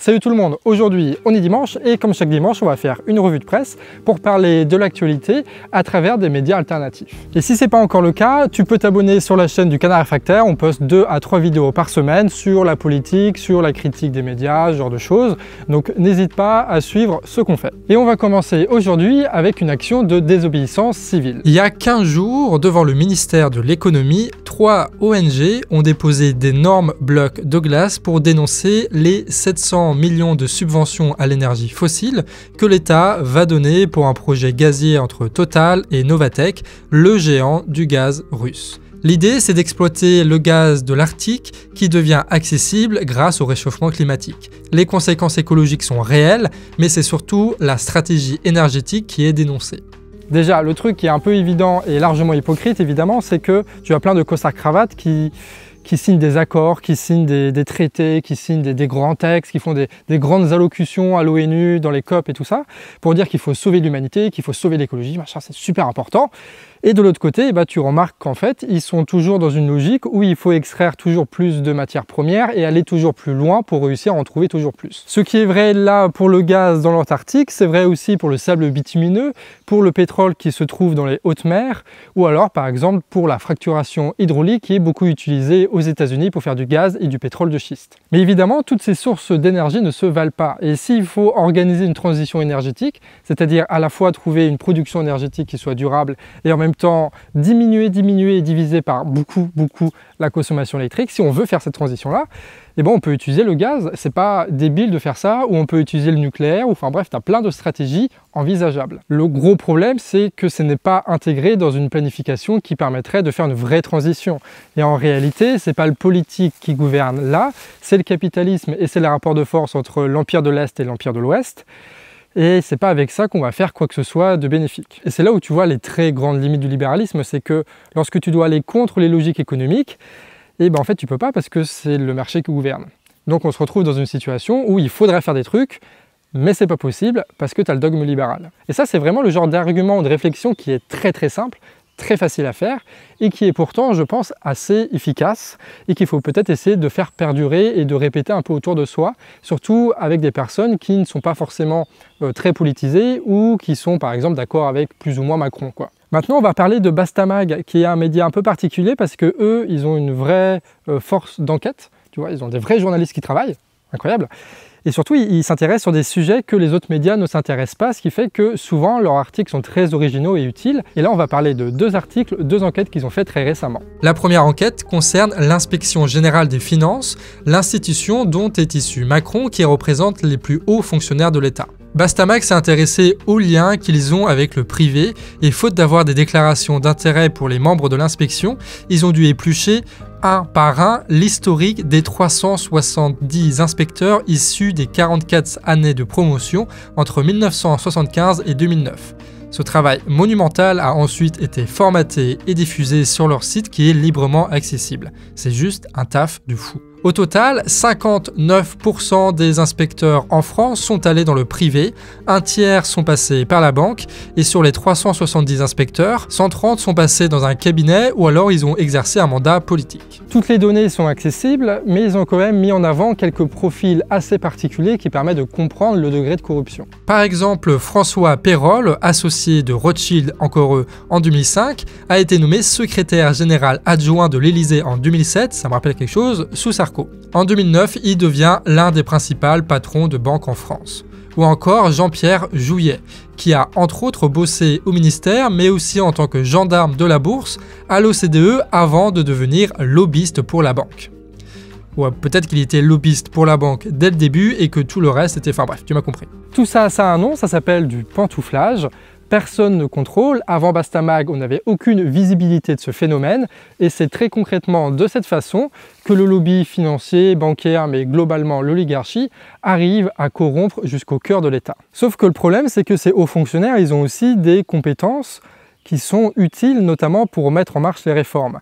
Salut tout le monde, aujourd'hui on est dimanche et comme chaque dimanche on va faire une revue de presse pour parler de l'actualité à travers des médias alternatifs. Et si ce n'est pas encore le cas, tu peux t'abonner sur la chaîne du Canard Réfractaire, on poste 2 à 3 vidéos par semaine sur la politique, sur la critique des médias, ce genre de choses. Donc n'hésite pas à suivre ce qu'on fait. Et on va commencer aujourd'hui avec une action de désobéissance civile. Il y a 15 jours, devant le ministère de l'économie, 3 ONG ont déposé d'énormes blocs de glace pour dénoncer les 700 millions de subventions à l'énergie fossile que l'État va donner pour un projet gazier entre Total et Novatek, le géant du gaz russe. L'idée, c'est d'exploiter le gaz de l'Arctique qui devient accessible grâce au réchauffement climatique. Les conséquences écologiques sont réelles, mais c'est surtout la stratégie énergétique qui est dénoncée. Déjà, le truc qui est un peu évident et largement hypocrite, évidemment, c'est que tu as plein de costards-cravates qui signent des accords, qui signent des traités, qui signent des grands textes, qui font des grandes allocutions à l'ONU, dans les COP et tout ça, pour dire qu'il faut sauver l'humanité, qu'il faut sauver l'écologie, machin, c'est super important. Et de l'autre côté, tu remarques qu'en fait, ils sont toujours dans une logique où il faut extraire toujours plus de matières premières et aller toujours plus loin pour réussir à en trouver toujours plus. Ce qui est vrai là pour le gaz dans l'Antarctique, c'est vrai aussi pour le sable bitumineux, pour le pétrole qui se trouve dans les hautes mers, ou alors par exemple pour la fracturation hydraulique qui est beaucoup utilisée aux États-Unis pour faire du gaz et du pétrole de schiste. Mais évidemment, toutes ces sources d'énergie ne se valent pas. Et s'il faut organiser une transition énergétique, c'est-à-dire à la fois trouver une production énergétique qui soit durable et en même temps diminuer et diviser par beaucoup la consommation électrique, si on veut faire cette transition-là, on peut utiliser le gaz. C'est pas débile de faire ça, ou on peut utiliser le nucléaire, enfin bref, tu as plein de stratégies envisageables. Le gros problème, c'est que ce n'est pas intégré dans une planification qui permettrait de faire une vraie transition. Et en réalité, c'est pas le politique qui gouverne là, c'est le capitalisme et c'est les rapports de force entre l'Empire de l'Est et l'Empire de l'Ouest. Et c'est pas avec ça qu'on va faire quoi que ce soit de bénéfique. Et c'est là où tu vois les très grandes limites du libéralisme, c'est que lorsque tu dois aller contre les logiques économiques, en fait tu peux pas parce que c'est le marché qui gouverne. Donc on se retrouve dans une situation où il faudrait faire des trucs, mais c'est pas possible parce que tu as le dogme libéral. Et ça c'est vraiment le genre d'argument ou de réflexion qui est très simple, très facile à faire et qui est pourtant, je pense, assez efficace et qu'il faut peut-être essayer de faire perdurer et de répéter un peu autour de soi, surtout avec des personnes qui ne sont pas forcément très politisées ou qui sont par exemple d'accord avec plus ou moins Macron, quoi. Maintenant, on va parler de Bastamag, qui est un média un peu particulier parce que eux, ils ont une vraie force d'enquête, tu vois, ils ont des vrais journalistes qui travaillent, incroyable. Et surtout, ils s'intéressent sur des sujets que les autres médias ne s'intéressent pas, ce qui fait que souvent, leurs articles sont très originaux et utiles. Et là, on va parler de 2 articles, 2 enquêtes qu'ils ont fait très récemment. La première enquête concerne l'Inspection Générale des Finances, l'institution dont est issu Macron, qui représente les plus hauts fonctionnaires de l'État. Bastamag s'est intéressé aux liens qu'ils ont avec le privé et faute d'avoir des déclarations d'intérêt pour les membres de l'inspection, ils ont dû éplucher un par un l'historique des 370 inspecteurs issus des 44 années de promotion entre 1975 et 2009. Ce travail monumental a ensuite été formaté et diffusé sur leur site qui est librement accessible. C'est juste un taf de fou. Au total, 59% des inspecteurs en France sont allés dans le privé, un tiers sont passés par la banque, et sur les 370 inspecteurs, 130 sont passés dans un cabinet ou alors ils ont exercé un mandat politique. Toutes les données sont accessibles, mais ils ont quand même mis en avant quelques profils assez particuliers qui permettent de comprendre le degré de corruption. Par exemple, François Pérolle, associé de Rothschild, encore eux, en 2005, a été nommé secrétaire général adjoint de l'Élysée en 2007, ça me rappelle quelque chose, sous Sarkozy. En 2009, il devient l'un des principaux patrons de banques en France. Ou encore Jean-Pierre Jouyet, qui a entre autres bossé au ministère, mais aussi en tant que gendarme de la bourse à l'OCDE avant de devenir lobbyiste pour la banque. Ou peut-être qu'il était lobbyiste pour la banque dès le début et que tout le reste était... Enfin bref, tu m'as compris. Tout ça, ça a un nom, ça s'appelle du pantouflage. Personne ne contrôle. Avant Bastamag, on n'avait aucune visibilité de ce phénomène et c'est très concrètement de cette façon que le lobby financier, bancaire, mais globalement l'oligarchie, arrive à corrompre jusqu'au cœur de l'État. Sauf que le problème, c'est que ces hauts fonctionnaires, ils ont aussi des compétences qui sont utiles notamment pour mettre en marche les réformes.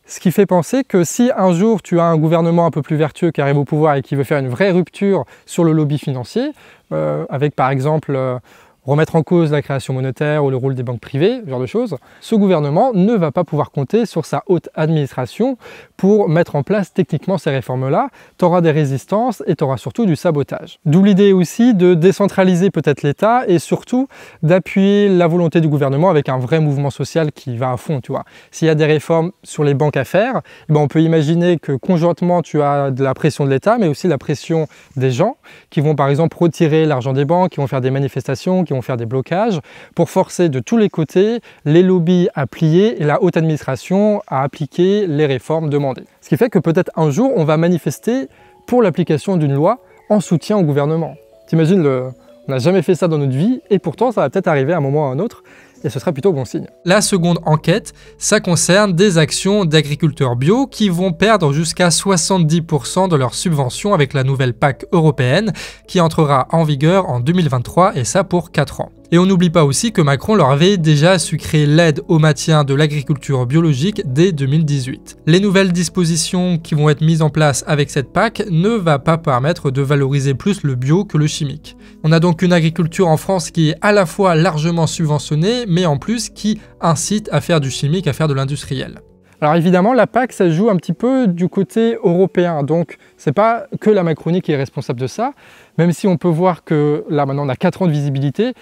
Ce qui fait penser que si un jour tu as un gouvernement un peu plus vertueux qui arrive au pouvoir et qui veut faire une vraie rupture sur le lobby financier, avec par exemple remettre en cause la création monétaire ou le rôle des banques privées, ce genre de choses, ce gouvernement ne va pas pouvoir compter sur sa haute administration pour mettre en place techniquement ces réformes-là. Tu auras des résistances et tu auras surtout du sabotage. D'où l'idée aussi de décentraliser peut-être l'État et surtout d'appuyer la volonté du gouvernement avec un vrai mouvement social qui va à fond, tu vois. S'il y a des réformes sur les banques à faire, eh ben on peut imaginer que conjointement tu as de la pression de l'État, mais aussi la pression des gens qui vont par exemple retirer l'argent des banques, qui vont faire des manifestations, qui vont faire des blocages pour forcer de tous les côtés les lobbies à plier et la haute administration à appliquer les réformes demandées. Ce qui fait que peut-être un jour on va manifester pour l'application d'une loi en soutien au gouvernement. T'imagines, on n'a jamais fait ça dans notre vie et pourtant ça va peut-être arriver à un moment ou à un autre. Et ce serait plutôt bon signe. La seconde enquête, ça concerne des actions d'agriculteurs bio qui vont perdre jusqu'à 70% de leurs subventions avec la nouvelle PAC européenne qui entrera en vigueur en 2023 et ça pour 4 ans. Et on n'oublie pas aussi que Macron leur avait déjà sucré l'aide au maintien de l'agriculture biologique dès 2018. Les nouvelles dispositions qui vont être mises en place avec cette PAC ne vont pas permettre de valoriser plus le bio que le chimique. On a donc une agriculture en France qui est à la fois largement subventionnée, mais en plus qui incite à faire du chimique, à faire de l'industriel. Alors évidemment, la PAC, ça joue un petit peu du côté européen, donc c'est pas que la Macronie qui est responsable de ça, même si on peut voir que là maintenant on a 4 ans de visibilité,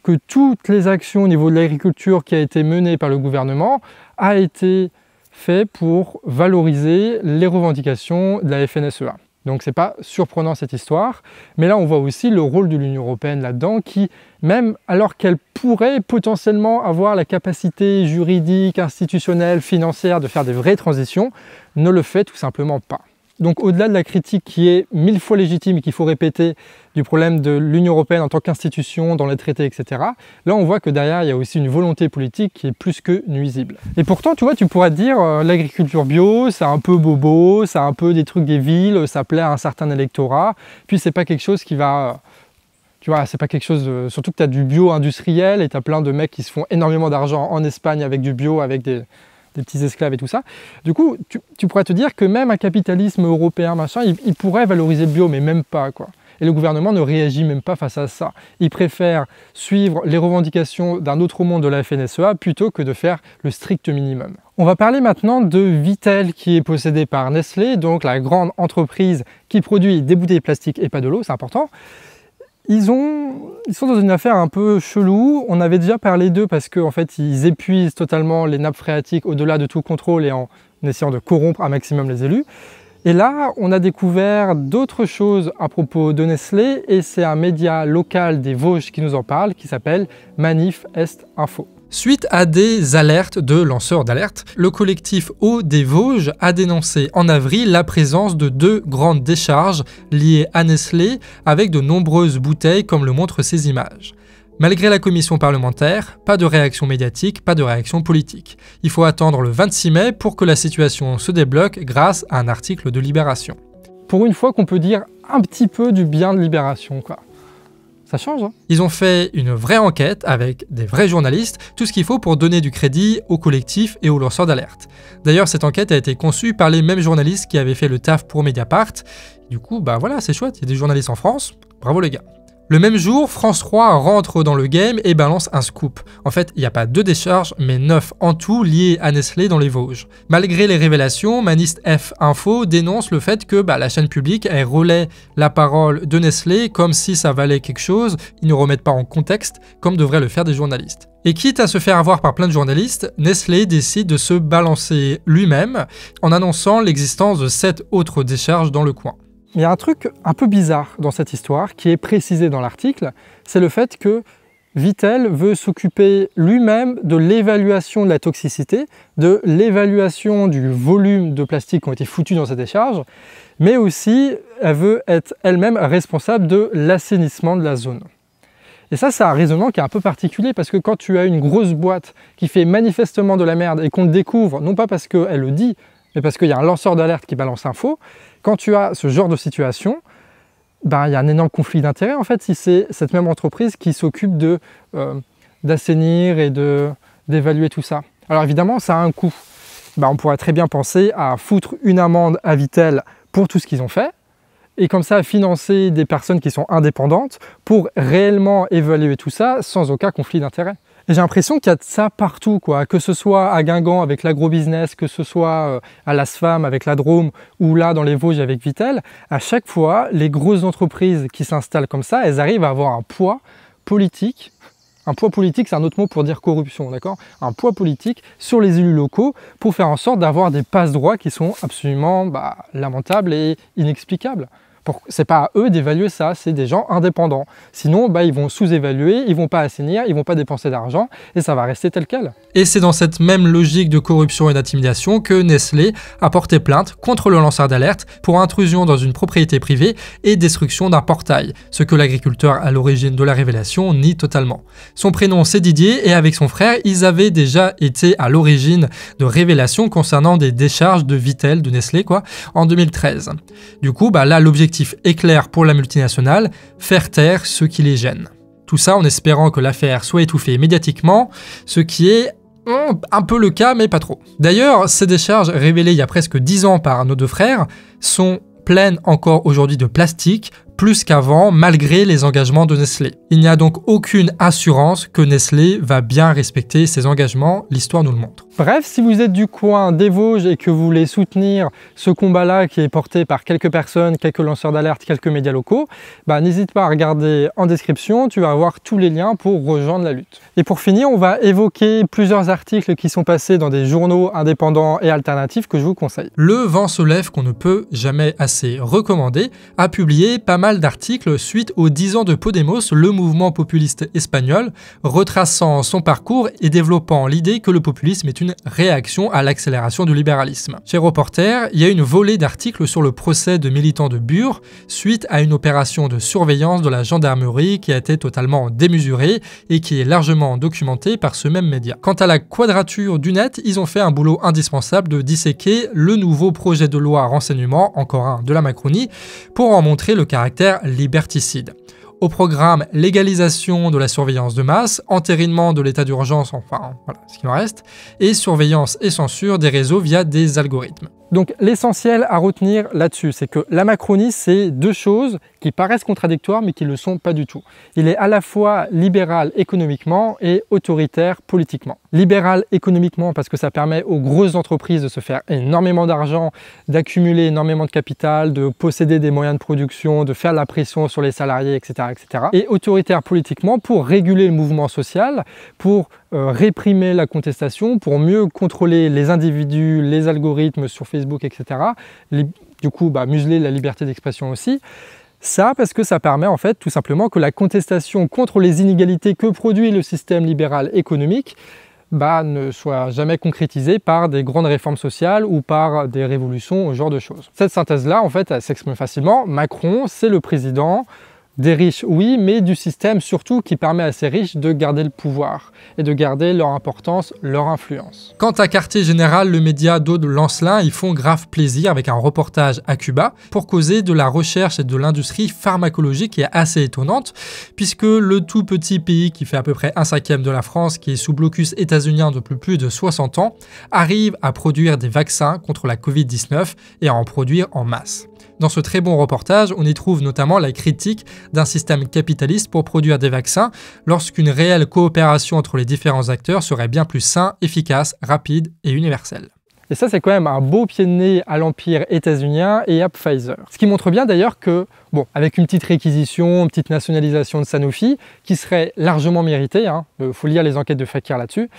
que toutes les actions au niveau de l'agriculture qui a été menée par le gouvernement a été fait pour valoriser les revendications de la FNSEA. Donc c'est pas surprenant cette histoire, mais là on voit aussi le rôle de l'Union européenne là-dedans qui, même alors qu'elle pourrait potentiellement avoir la capacité juridique, institutionnelle, financière de faire des vraies transitions, ne le fait tout simplement pas. Donc au-delà de la critique qui est 1000 fois légitime et qu'il faut répéter du problème de l'Union européenne en tant qu'institution, dans les traités, etc., là on voit que derrière il y a aussi une volonté politique qui est plus que nuisible. Et pourtant, tu vois, tu pourrais te dire l'agriculture bio, c'est un peu bobo, c'est un peu des trucs des villes, ça plaît à un certain électorat, puis c'est pas quelque chose qui va... Tu vois, c'est pas quelque chose... surtout que tu as du bio industriel et tu as plein de mecs qui se font énormément d'argent en Espagne avec du bio, avec des petits esclaves et tout ça. Du coup, tu pourrais te dire que même un capitalisme européen, machin, il pourrait valoriser le bio, mais même pas, quoi. Et le gouvernement ne réagit même pas face à ça. Il préfère suivre les revendications d'un autre monde de la FNSEA plutôt que de faire le strict minimum. On va parler maintenant de Vittel qui est possédé par Nestlé, donc la grande entreprise qui produit des bouteilles plastiques et pas de l'eau, c'est important. Ils sont dans une affaire un peu chelou. On avait déjà parlé d'eux parce qu'en fait, ils épuisent totalement les nappes phréatiques au-delà de tout contrôle et en essayant de corrompre un maximum les élus. Et là, on a découvert d'autres choses à propos de Nestlé et c'est un média local des Vosges qui nous en parle qui s'appelle Manif Est Info. Suite à des alertes de lanceurs d'alerte, le collectif Eau des Vosges a dénoncé en avril la présence de 2 grandes décharges liées à Nestlé avec de nombreuses bouteilles comme le montrent ces images. Malgré la commission parlementaire, pas de réaction médiatique, pas de réaction politique. Il faut attendre le 26 mai pour que la situation se débloque grâce à un article de Libération. Pour une fois qu'on peut dire un petit peu du bien de Libération, quoi. Ça change, hein. Ils ont fait une vraie enquête avec des vrais journalistes, tout ce qu'il faut pour donner du crédit au collectif et aux lanceurs d'alerte. D'ailleurs, cette enquête a été conçue par les mêmes journalistes qui avaient fait le taf pour Mediapart. Du coup, bah voilà, c'est chouette, il y a des journalistes en France, bravo les gars. Le même jour, France 3 rentre dans le game et balance un scoop. En fait, il n'y a pas 2 décharges, mais 9 en tout liées à Nestlé dans les Vosges. Malgré les révélations, Manif Est Info dénonce le fait que la chaîne publique elle relaie la parole de Nestlé comme si ça valait quelque chose, ils ne remettent pas en contexte comme devraient le faire des journalistes. Et quitte à se faire avoir par plein de journalistes, Nestlé décide de se balancer lui-même en annonçant l'existence de 7 autres décharges dans le coin. Il y a un truc un peu bizarre dans cette histoire qui est précisé dans l'article, c'est le fait que Vittel veut s'occuper lui-même de l'évaluation de la toxicité, de l'évaluation du volume de plastique qui ont été foutus dans cette décharge, mais aussi elle veut être elle-même responsable de l'assainissement de la zone. Et ça, c'est un raisonnement qui est un peu particulier parce que quand tu as une grosse boîte qui fait manifestement de la merde et qu'on le découvre, non pas parce qu'elle le dit, mais parce qu'il y a un lanceur d'alerte qui balance info, quand tu as ce genre de situation, il y a un énorme conflit d'intérêts en fait si c'est cette même entreprise qui s'occupe d'assainir et d'évaluer tout ça. Alors évidemment, ça a un coût. On pourrait très bien penser à foutre une amende à Vittel pour tout ce qu'ils ont fait et comme ça financer des personnes qui sont indépendantes pour réellement évaluer tout ça sans aucun conflit d'intérêts. Et j'ai l'impression qu'il y a de ça partout, quoi. Que ce soit à Guingamp avec l'agrobusiness, que ce soit à l'ASFAM avec la Drôme ou là dans les Vosges avec Vittel, à chaque fois, les grosses entreprises qui s'installent comme ça, elles arrivent à avoir un poids politique. Un poids politique, c'est un autre mot pour dire corruption, d'accord? Un poids politique sur les élus locaux pour faire en sorte d'avoir des passe-droits qui sont absolument lamentables et inexplicables. C'est pas à eux d'évaluer ça, c'est des gens indépendants. Sinon, ils vont sous-évaluer, ils vont pas assainir, ils vont pas dépenser d'argent et ça va rester tel quel. Et c'est dans cette même logique de corruption et d'intimidation que Nestlé a porté plainte contre le lanceur d'alerte pour intrusion dans une propriété privée et destruction d'un portail, ce que l'agriculteur à l'origine de la révélation nie totalement. Son prénom c'est Didier et avec son frère, ils avaient déjà été à l'origine de révélations concernant des décharges de Vittel, de Nestlé en 2013. Du coup, là l'objectif est clair pour la multinationale, faire taire ceux qui les gênent. Tout ça en espérant que l'affaire soit étouffée médiatiquement, ce qui est un peu le cas, mais pas trop. D'ailleurs, ces décharges révélées il y a presque 10 ans par nos deux frères sont pleines encore aujourd'hui de plastique, plus qu'avant, malgré les engagements de Nestlé. Il n'y a donc aucune assurance que Nestlé va bien respecter ses engagements, l'histoire nous le montre. Bref, si vous êtes du coin des Vosges et que vous voulez soutenir ce combat-là qui est porté par quelques personnes, quelques lanceurs d'alerte, quelques médias locaux, n'hésite pas à regarder en description, tu vas avoir tous les liens pour rejoindre la lutte. Et pour finir, on va évoquer plusieurs articles qui sont passés dans des journaux indépendants et alternatifs que je vous conseille. Le Vent se lève, qu'on ne peut jamais assez recommander, a publié pas mal d'articles suite aux 10 ans de Podemos, le mouvement populiste espagnol, retraçant son parcours et développant l'idée que le populisme est une réaction à l'accélération du libéralisme. Chez Reporter, il y a une volée d'articles sur le procès de militants de Bure suite à une opération de surveillance de la gendarmerie qui a été totalement démesurée et qui est largement documentée par ce même média. Quant à la quadrature du net, ils ont fait un boulot indispensable de disséquer le nouveau projet de loi renseignement, encore un de la Macronie, pour en montrer le caractère liberticide. Au programme, légalisation de la surveillance de masse, entérinement de l'état d'urgence, enfin voilà ce qu'il en reste, et surveillance et censure des réseaux via des algorithmes. Donc l'essentiel à retenir là-dessus, c'est que la Macronie, c'est deux choses qui paraissent contradictoires mais qui ne le sont pas du tout. Il est à la fois libéral économiquement et autoritaire politiquement. Libéral économiquement parce que ça permet aux grosses entreprises de se faire énormément d'argent, d'accumuler énormément de capital, de posséder des moyens de production, de faire la pression sur les salariés, etc. etc. Et autoritaire politiquement pour réguler le mouvement social, pour réprimer la contestation, pour mieux contrôler les individus, les algorithmes sur Facebook, etc. Du coup, museler la liberté d'expression aussi. Ça, parce que ça permet en fait tout simplement que la contestation contre les inégalités que produit le système libéral économique ne soit jamais concrétisée par des grandes réformes sociales ou par des révolutions, ce genre de choses. Cette synthèse-là, en fait, elle s'exprime facilement. Macron, c'est le président des riches, oui, mais du système surtout qui permet à ces riches de garder le pouvoir et de garder leur importance, leur influence. Quant à Quartier Général, le média d'Aude Lancelin, ils font grave plaisir avec un reportage à Cuba pour causer de la recherche et de l'industrie pharmacologique qui est assez étonnante puisque le tout petit pays qui fait à peu près 1/5 de la France, qui est sous blocus états-unien depuis plus de 60 ans, arrive à produire des vaccins contre la Covid-19 et à en produire en masse. Dans ce très bon reportage, on y trouve notamment la critique d'un système capitaliste pour produire des vaccins, lorsqu'une réelle coopération entre les différents acteurs serait bien plus sain, efficace, rapide et universelle. Et ça, c'est quand même un beau pied de nez à l'empire états-unien et à Pfizer. Ce qui montre bien d'ailleurs que, avec une petite réquisition, une petite nationalisation de Sanofi, qui serait largement méritée, faut lire les enquêtes de Fakir là-dessus,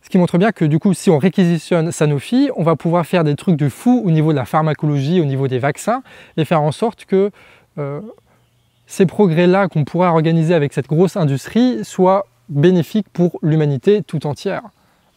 ce qui montre bien que du coup, si on réquisitionne Sanofi, on va pouvoir faire des trucs de fou au niveau de la pharmacologie, au niveau des vaccins, et faire en sorte que ces progrès-là qu'on pourra organiser avec cette grosse industrie soient bénéfiques pour l'humanité tout entière.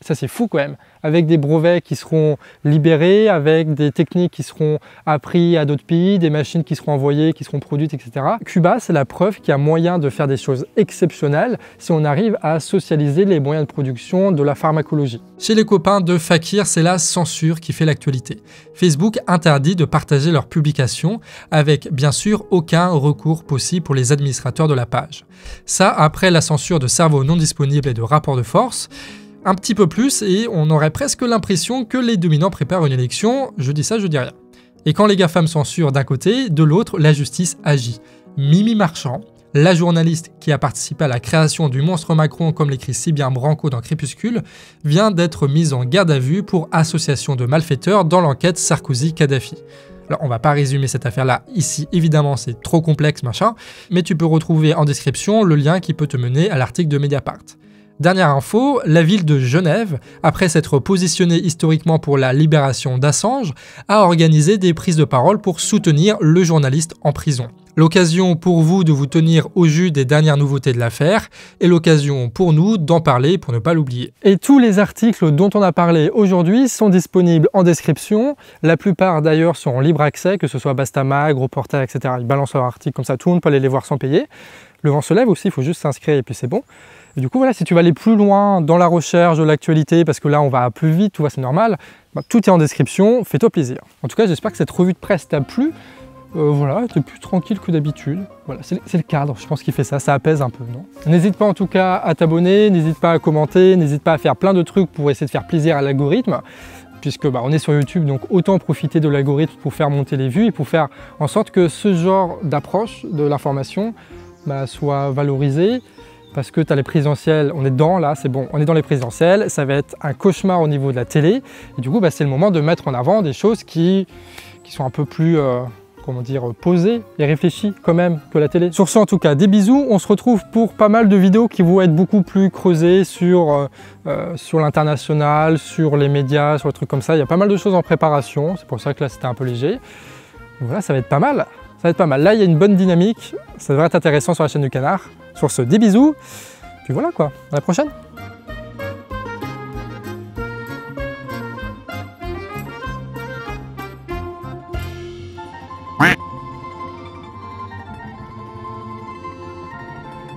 Ça, c'est fou quand même. Avec des brevets qui seront libérés, avec des techniques qui seront apprises à d'autres pays, des machines qui seront envoyées, qui seront produites, etc. Cuba, c'est la preuve qu'il y a moyen de faire des choses exceptionnelles si on arrive à socialiser les moyens de production de la pharmacologie. Chez les copains de Fakir, c'est la censure qui fait l'actualité. Facebook interdit de partager leurs publications avec, bien sûr, aucun recours possible pour les administrateurs de la page. Ça, après la censure de cerveaux non disponibles et de rapports de force, un petit peu plus et on aurait presque l'impression que les dominants préparent une élection, je dis ça, je dis rien. Et quand les GAFAM censurent d'un côté, de l'autre, la justice agit. Mimi Marchand, la journaliste qui a participé à la création du monstre Macron, comme l'écrit si bien Branco dans Crépuscule, vient d'être mise en garde à vue pour association de malfaiteurs dans l'enquête Sarkozy-Kadhafi. Alors on va pas résumer cette affaire-là ici, évidemment c'est trop complexe machin, mais tu peux retrouver en description le lien qui peut te mener à l'article de Mediapart. Dernière info, la ville de Genève, après s'être positionnée historiquement pour la libération d'Assange, a organisé des prises de parole pour soutenir le journaliste en prison. L'occasion pour vous de vous tenir au jus des dernières nouveautés de l'affaire, et l'occasion pour nous d'en parler pour ne pas l'oublier. Et tous les articles dont on a parlé aujourd'hui sont disponibles en description. La plupart d'ailleurs sont en libre accès, que ce soit Bastamag, Reporter, etc. Ils balancent leurs articles comme ça, tout le monde peut aller les voir sans payer. Le vent se lève aussi, il faut juste s'inscrire et puis c'est bon. Et du coup, voilà, si tu veux aller plus loin dans la recherche de l'actualité, parce que là, on va plus vite, tout va, c'est normal, bah, tout est en description, fais-toi plaisir. En tout cas, j'espère que cette revue de presse t'a plu. Voilà, t'es plus tranquille que d'habitude. Voilà, c'est le cadre, je pense qu'il fait ça apaise un peu, non? N'hésite pas en tout cas à t'abonner, n'hésite pas à commenter, n'hésite pas à faire plein de trucs pour essayer de faire plaisir à l'algorithme, puisque bah, on est sur YouTube, donc autant profiter de l'algorithme pour faire monter les vues et pour faire en sorte que ce genre d'approche de l'information bah, soit valorisé. Parce que tu as les présidentielles, on est dedans là, c'est bon, on est dans les présidentielles, ça va être un cauchemar au niveau de la télé. Et du coup, bah, c'est le moment de mettre en avant des choses qui sont un peu plus, comment dire, posées et réfléchies quand même que la télé. Sur ce, en tout cas, des bisous. On se retrouve pour pas mal de vidéos qui vont être beaucoup plus creusées sur l'international, sur les médias, sur les trucs comme ça. Il y a pas mal de choses en préparation, c'est pour ça que là, c'était un peu léger. Donc voilà, ça va être pas mal. Ça va être pas mal. Là, il y a une bonne dynamique. Ça devrait être intéressant sur la chaîne du Canard. Sur ce, des bisous. Puis voilà quoi. À la prochaine.